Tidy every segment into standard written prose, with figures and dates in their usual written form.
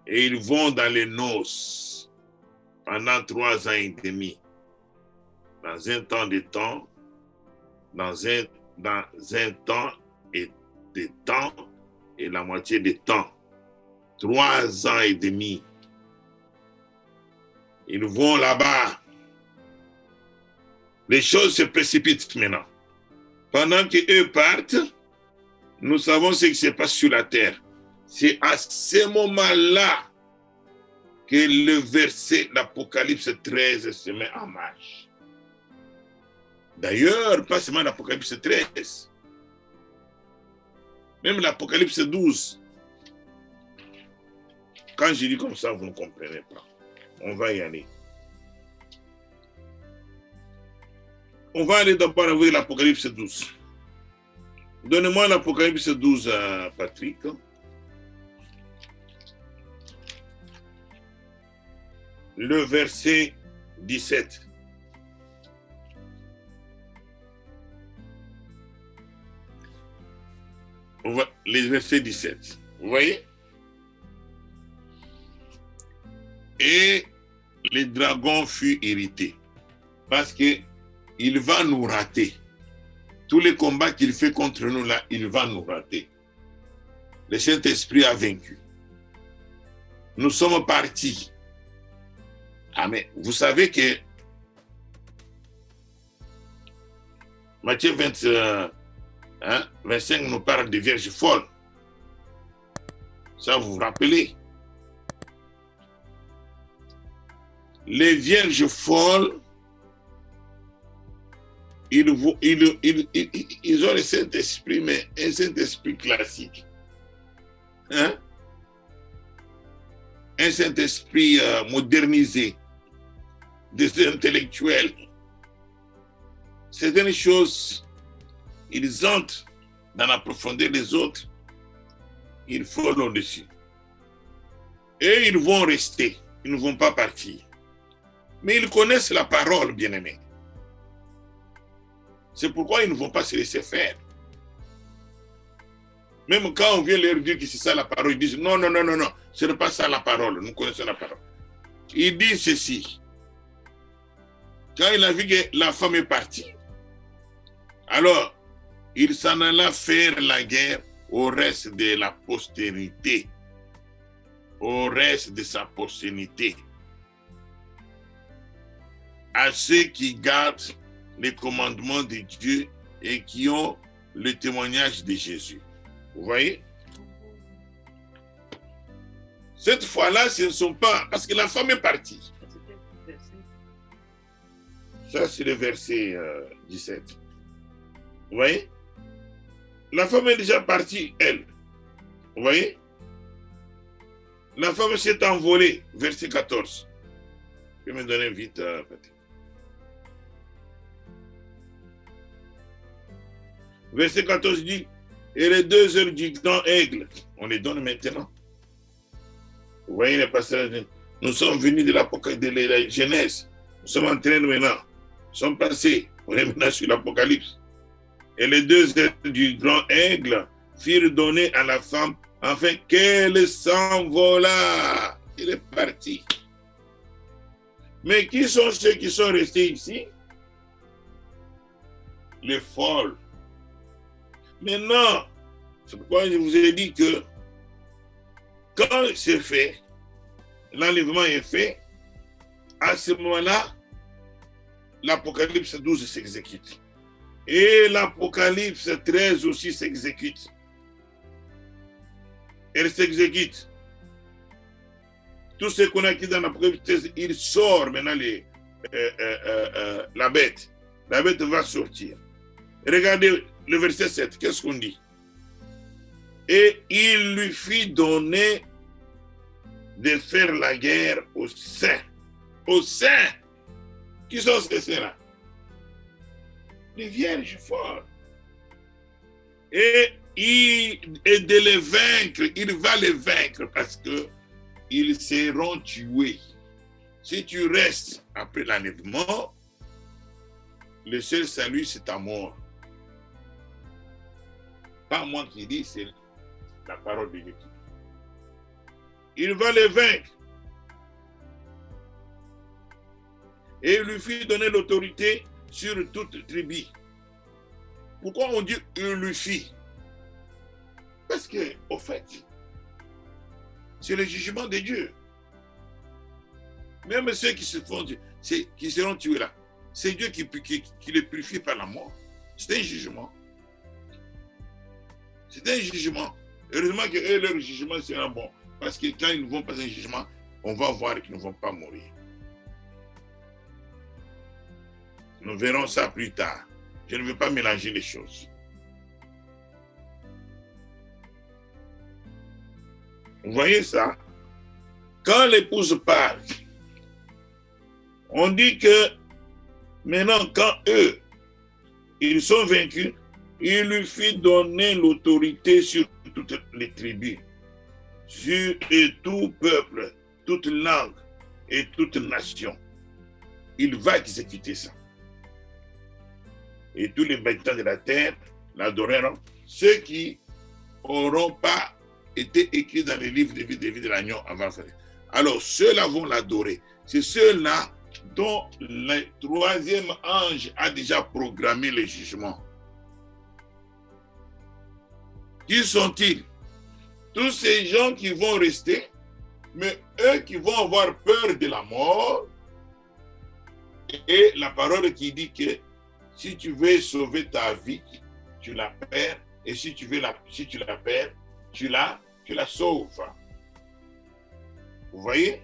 Et ils vont dans les noces pendant 3 ans et demi. Dans un temps de temps, dans un temps et de temps et la moitié du temps. 3 ans et demi. Ils vont là-bas. Les choses se précipitent maintenant. Pendant qu'eux partent, nous savons ce qui se passe sur la terre. C'est à ce moment-là que le verset d'Apocalypse 13 se met en marche. D'ailleurs, pas seulement l'Apocalypse 13, même l'Apocalypse 12. Quand je dis comme ça, vous ne comprenez pas. On va y aller. On va aller d'abord avec l'Apocalypse 12. Donnez-moi l'Apocalypse 12, Patrick. Le verset 17. Les versets 17. Vous voyez? Et le dragon fut irrité parce qu'il va nous rater. Tous les combats qu'il fait contre nous là, il va nous rater. Le Saint-Esprit a vaincu. Nous sommes partis. Ah mais vous savez que Matthieu 25 nous parle de vierges folles. Ça vous vous rappelez? Les vierges folles, ils ont le Saint-Esprit, mais un Saint-Esprit classique. Hein? Un Saint-Esprit modernisé, des intellectuels. Certaines choses, ils entrent dans la profondeur des autres, ils folent au-dessus. Et ils vont rester, ils ne vont pas partir. Mais ils connaissent la parole, bien-aimés. C'est pourquoi ils ne vont pas se laisser faire. Même quand on vient leur dire que c'est ça la parole, ils disent non, ce n'est pas ça la parole, nous connaissons la parole. Ils disent ceci. Quand il a vu que la femme est partie, alors il s'en alla faire la guerre au reste de la postérité, au reste de sa postérité, à ceux qui gardent les commandements de Dieu et qui ont le témoignage de Jésus. Vous voyez? Cette fois-là, ce ne sont pas... Parce que la femme est partie. Ça, c'est le verset 17. Vous voyez? La femme est déjà partie, elle. Vous voyez? La femme s'est envolée, verset 14. Je vais me donner vite, Patrick. Verset 14 dit, et les 2 heures du grand aigle, on les donne maintenant. Vous voyez les passages, nous sommes venus de l'Apocalypse, de la Genèse, nous sommes en train maintenant, nous sommes passés, on est maintenant sur l'Apocalypse. Et les 2 heures du grand aigle furent données à la femme afin qu'elle s'envolât. Il est parti. Mais qui sont ceux qui sont restés ici? Les folles. Maintenant, c'est pourquoi je vous ai dit que quand c'est fait, l'enlèvement est fait, à ce moment-là, l'Apocalypse 12 s'exécute. Et l'Apocalypse 13 aussi s'exécute. Elle s'exécute. Tout ce qu'on a dit dans l'Apocalypse 13, il sort maintenant la bête. La bête va sortir. Regardez le verset 7, qu'est-ce qu'on dit? Et il lui fit donner de faire la guerre aux saints. Aux saints. Qui sont ces saints-là? Les vierges folles. Et de les vaincre, il va les vaincre parce que ils seront tués. Si tu restes après l'enlèvement, le seul salut, c'est ta mort. Pas moi qui dis, c'est la parole de Dieu. il va les vaincre. Et il lui fit donner l'autorité sur toute tribu. Pourquoi on dit il lui fit? Parce que, au fait, c'est le jugement de Dieu. Même ceux qui qui seront tués là, c'est Dieu qui les purifie par la mort. C'est un jugement. C'est un jugement. Heureusement que eux, leur jugement sera bon. Parce que quand ils ne vont pas un jugement, on va voir qu'ils ne vont pas mourir. Nous verrons ça plus tard. Je ne veux pas mélanger les choses. Vous voyez ça? Quand l'épouse parle, on dit que maintenant, quand eux, ils sont vaincus, il lui fit donner l'autorité sur toutes les tribus, sur tout peuple, toute langue et toute nation. Il va exécuter ça. Et tous les habitants de la terre l'adoreront, ceux qui n'auront pas été écrits dans les livres de vie de l'agneau avant ça. Alors, ceux-là vont l'adorer. C'est ceux-là dont le troisième ange a déjà programmé le jugement. Qui sont-ils? Tous ces gens qui vont rester, mais eux qui vont avoir peur de la mort, et la parole qui dit que si tu veux sauver ta vie, tu la perds, et si tu la perds, tu la sauves. Vous voyez?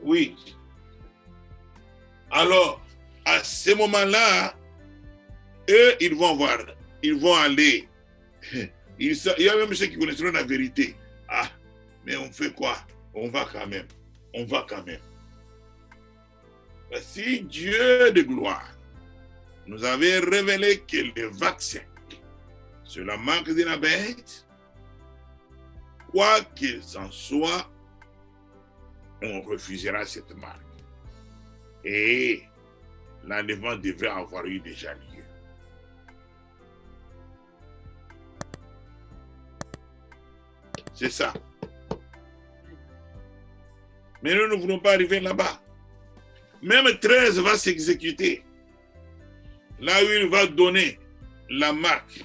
Oui. Alors, à ce moment-là, eux, ils vont aller. Il y a même ceux qui connaîtront la vérité. Ah, mais on fait quoi? On va quand même. Si Dieu de gloire nous avait révélé que le vaccin sur la marque de la bête, quoi qu'il en soit, on refusera cette marque. Et l'enlèvement devrait avoir eu déjà lieu. C'est ça. Mais nous ne voulons pas arriver là-bas. Même 13 va s'exécuter. Là où il va donner la marque.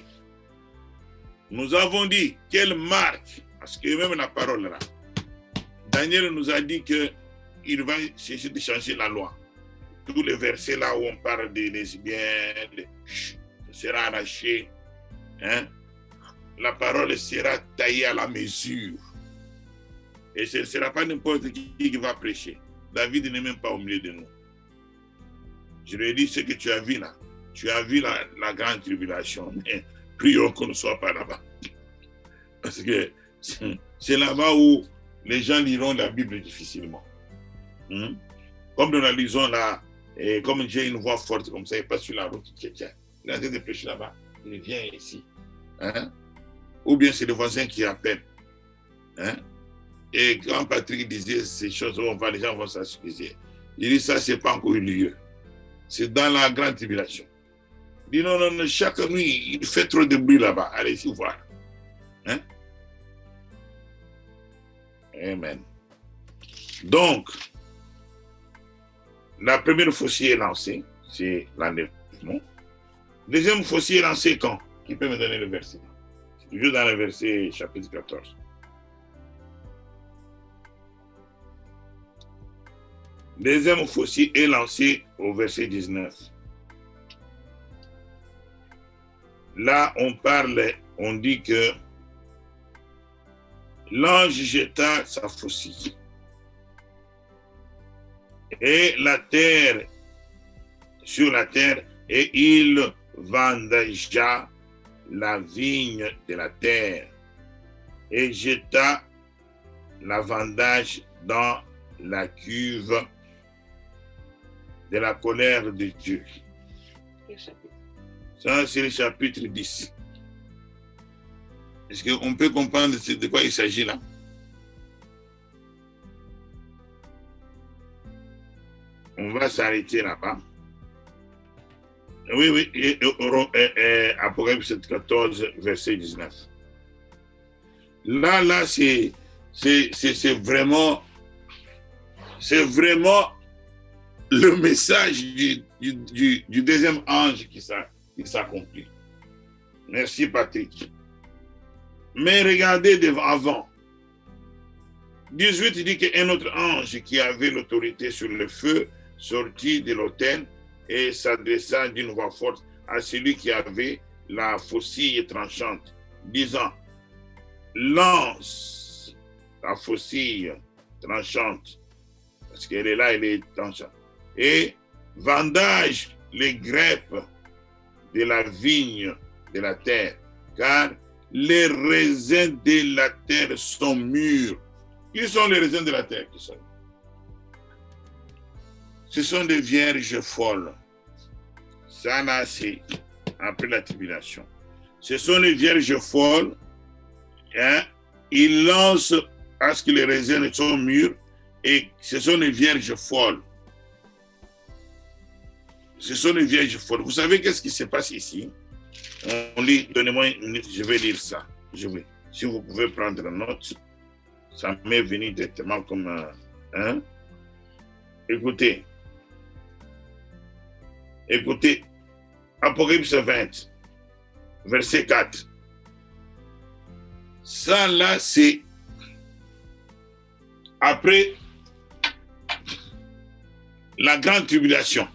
Nous avons dit quelle marque, parce que même la parole là, Daniel nous a dit qu'il va chercher de changer la loi. Tous les versets là où on parle des lesbiennes, ça sera arraché. Hein? La parole sera taillée à la mesure. Et ce ne sera pas n'importe qui va prêcher. David n'est même pas au milieu de nous. Je lui ai dit ce que tu as vu là. Tu as vu la grande tribulation. Mais prions qu'on ne soit pas là-bas. Parce que c'est là-bas où les gens liront la Bible difficilement. Comme nous la lisons là, et comme j'ai une voix forte comme ça, il passe sur la route, il est en train de prêcher là-bas, il vient ici. Hein? Ou bien c'est le voisin qui appelle. Hein? Et quand Patrick disait ces choses, les gens vont s'excuser. Il dit ça, c'est pas encore eu lieu. C'est dans la grande tribulation. Il dit non, chaque nuit, il fait trop de bruit là-bas. Allez-y voir. Hein? Amen. Donc, la première faucille est lancée, c'est l'enlèvement. Deuxième faucille est lancée quand? Qui peut me donner le verset? C'est toujours dans le verset chapitre 14. Deuxième faucille est lancée au verset 19. Là, on dit que l'ange jeta sa faucille. Et sur la terre, et il vendangea la vigne de la terre, et jeta la vendage dans la cuve de la colère de Dieu. Ça, c'est le chapitre 10. Est-ce qu'on peut comprendre de quoi il s'agit là? On va s'arrêter là-bas. Oui, Apocalypse 14, verset 19. Là, c'est vraiment le message du deuxième ange qui s'accomplit. Merci, Patrick. Mais regardez avant. 18 dit qu'un autre ange qui avait l'autorité sur le feu sortit de l'autel et s'adressa d'une voix forte à celui qui avait la faucille tranchante, disant, lance la faucille tranchante, parce qu'elle est là, elle est tranchante, et vendage les greppes de la vigne de la terre, car les raisins de la terre sont mûrs. Qui sont les raisins de la terre? Ce sont des vierges folles. Ça, là, c'est après la tribulation. Ce sont les vierges folles. Hein? Ils lancent à ce que les raisins sont mûrs et ce sont les vierges folles. Ce sont les vierges folles. Vous savez qu'est-ce qui se passe ici? On lit, donnez-moi une minute, je vais lire ça. Si vous pouvez prendre note, ça m'est venu directement comme hein? Écoutez, Apocalypse 20, verset 4. Ça là, c'est après la grande tribulation.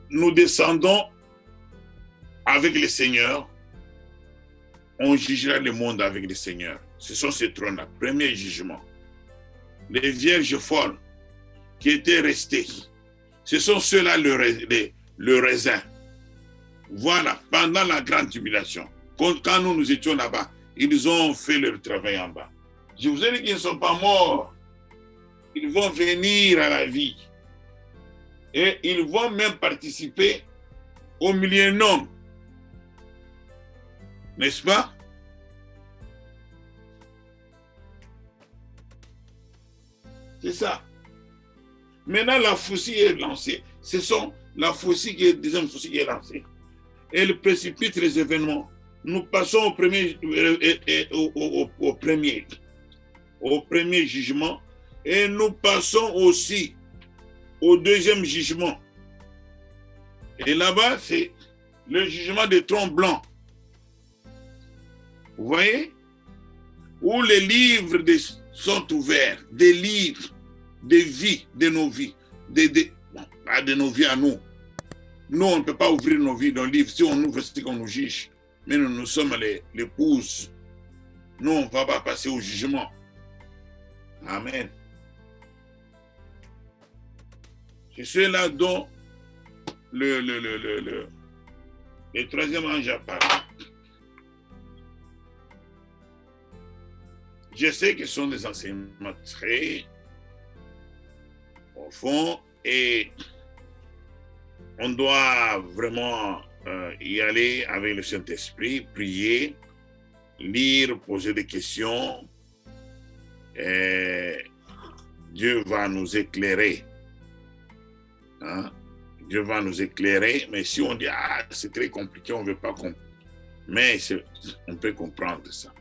Nous descendons avec le Seigneur. On jugera le monde avec le Seigneur. Ce sont ces trônes-là. Premier jugement. Les vierges folles qui étaient restées. Ce sont ceux-là le raisin. Voilà, pendant la grande tribulation. Quand nous étions là-bas, ils ont fait leur travail en bas. Je vous ai dit qu'ils ne sont pas morts. Ils vont venir à la vie. Et ils vont même participer au millénium. N'est-ce pas? C'est ça. Maintenant, la faucille est lancée. La faucille qui est, deuxième faucille qui est lancée. Elle précipite les événements. Nous passons au premier jugement et nous passons aussi au deuxième jugement. Et là-bas, c'est le jugement des troncs blancs. Vous voyez? Où les livres sont ouverts, des livres, des vies, de nos vies, pas de nos vies à nous. Nous, on ne peut pas ouvrir nos vies dans le livre. Si on ouvre, c'est qu'on nous juge. Mais nous sommes l'épouse. Nous, on ne va pas passer au jugement. Amen. C'est cela dont le troisième ange a parlé. Je sais que ce sont des enseignements très profonds et on doit vraiment y aller avec le Saint-Esprit, prier, lire, poser des questions. Et Dieu va nous éclairer. Hein? Dieu va nous éclairer, mais si on dit c'est très compliqué, on ne veut pas comprendre. Mais on peut comprendre ça.